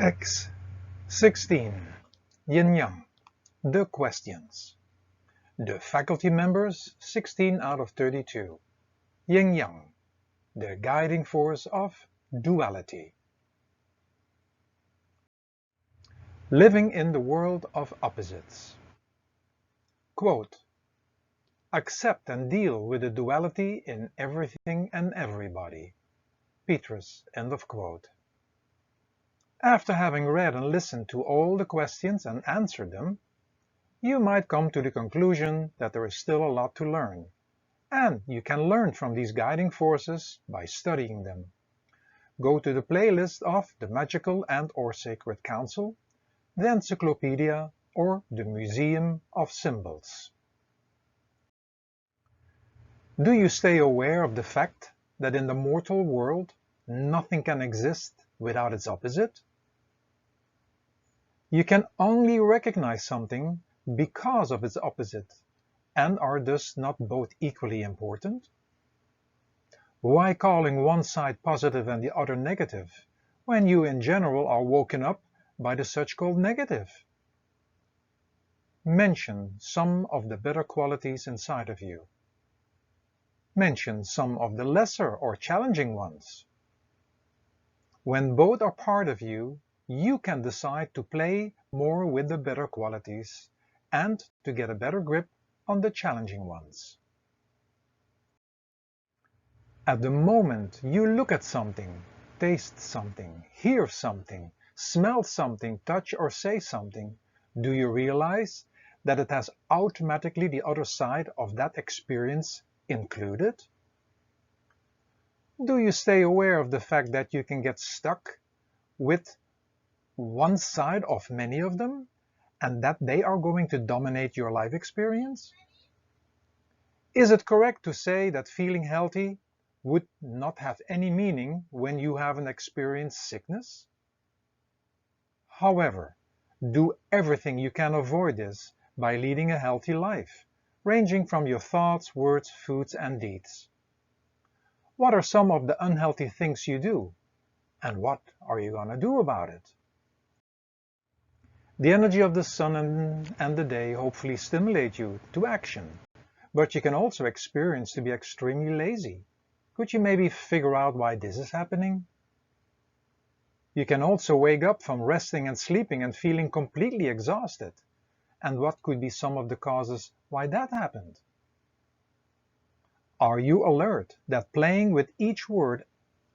X16 Yinyang the Questions. The faculty members 16 out of 32. Yin-yang, the guiding force of duality. Living in the world of opposites. Quote, accept and deal with the duality in everything and everybody. Petrus, end of quote. After having read and listened to all the questions and answered them, you might come to the conclusion that there is still a lot to learn, and you can learn from these guiding forces by studying them. Go to the playlist of the Magical and/or Sacred Council, the Encyclopedia, or the Museum of Symbols. Do you stay aware of the fact that in the mortal world nothing can exist without its opposite? You can only recognize something because of its opposite, and are thus not both equally important? Why calling one side positive and the other negative, when you in general are woken up by the such-called negative? Mention some of the better qualities inside of you. Mention some of the lesser or challenging ones. When both are part of you, you can decide to play more with the better qualities and to get a better grip on the challenging ones. At the moment you look at something, taste something, hear something, smell something, touch or say something, do you realize that it has automatically the other side of that experience included? Do you stay aware of the fact that you can get stuck with one side of many of them, and that they are going to dominate your life experience? Is it correct to say that feeling healthy would not have any meaning when you haven't experienced sickness? However, do everything you can avoid this by leading a healthy life, ranging from your thoughts, words, foods, and deeds. What are some of the unhealthy things you do, and what are you going to do about it? The energy of the sun and the day hopefully stimulate you to action, but you can also experience to be extremely lazy. Could you maybe figure out why this is happening? You can also wake up from resting and sleeping and feeling completely exhausted. And what could be some of the causes why that happened? Are you alert that playing with each word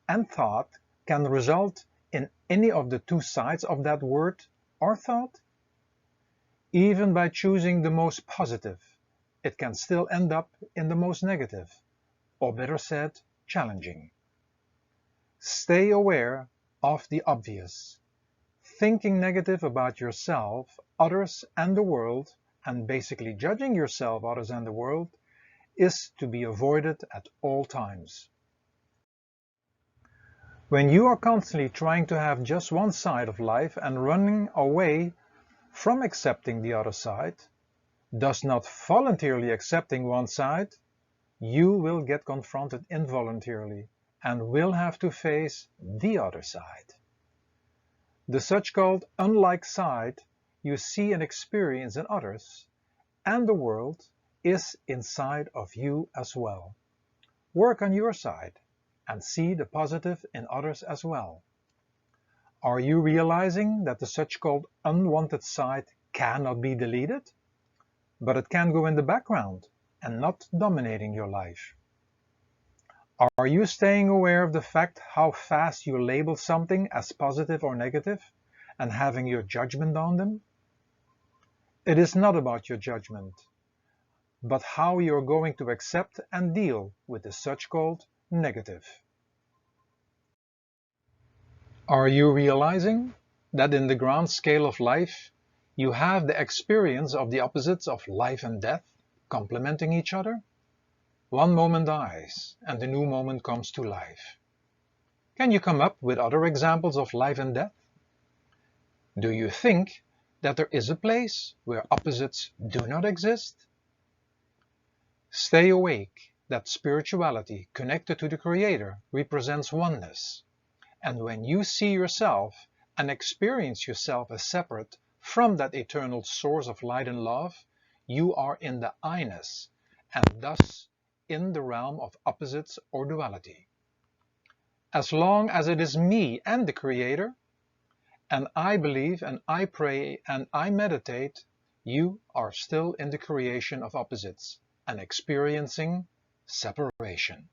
and thought can result in any of the two sides of that word or thought? Even by choosing the most positive, it can still end up in the most negative, or better said, challenging. Stay aware of the obvious. Thinking negative about yourself, others, and the world, and basically judging yourself, others, and the world, is to be avoided at all times. When you are constantly trying to have just one side of life and running away from accepting the other side, thus not voluntarily accepting one side, you will get confronted involuntarily and will have to face the other side. The such-called unlike side you see and experience in others and the world is inside of you as well. Work on your side and see the positive in others as well. Are you realizing that the such-called unwanted side cannot be deleted, but it can go in the background and not dominating your life? Are you staying aware of the fact how fast you label something as positive or negative and having your judgment on them? It is not about your judgment, but how you are going to accept and deal with the such-called negative. Are you realizing that in the grand scale of life, you have the experience of the opposites of life and death complementing each other? One moment dies, and a new moment comes to life. Can you come up with other examples of life and death? Do you think that there is a place where opposites do not exist? Stay awake that spirituality connected to the Creator represents oneness, and when you see yourself and experience yourself as separate from that eternal source of light and love, you are in the I-ness, and thus in the realm of opposites or duality. As long as it is me and the Creator, and I believe and I pray and I meditate, you are still in the creation of opposites and experiencing separation.